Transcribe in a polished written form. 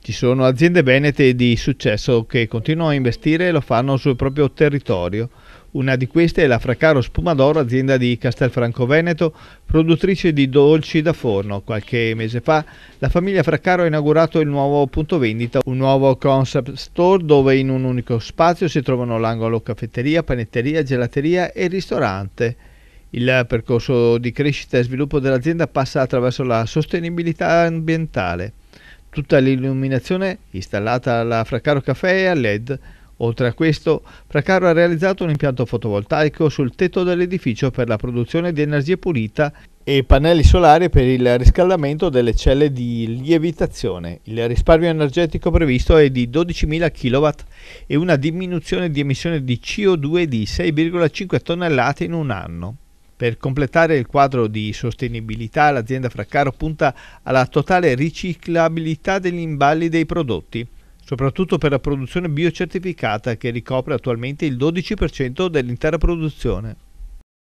Ci sono aziende venete di successo che continuano a investire e lo fanno sul proprio territorio. Una di queste è la Fracaro Spumadoro, azienda di Castelfranco Veneto, produttrice di dolci da forno. Qualche mese fa la famiglia Fracaro ha inaugurato il nuovo punto vendita, un nuovo concept store dove in un unico spazio si trovano l'angolo caffetteria, panetteria, gelateria e ristorante. Il percorso di crescita e sviluppo dell'azienda passa attraverso la sostenibilità ambientale. Tutta l'illuminazione installata alla Fracaro Caffè è a LED. Oltre a questo, Fracaro ha realizzato un impianto fotovoltaico sul tetto dell'edificio per la produzione di energia pulita e pannelli solari per il riscaldamento delle celle di lievitazione. Il risparmio energetico previsto è di 12.000 kW e una diminuzione di emissione di CO2 di 6,5 tonnellate in un anno. Per completare il quadro di sostenibilità, l'azienda Fracaro punta alla totale riciclabilità degli imballi dei prodotti, soprattutto per la produzione biocertificata che ricopre attualmente il 12% dell'intera produzione.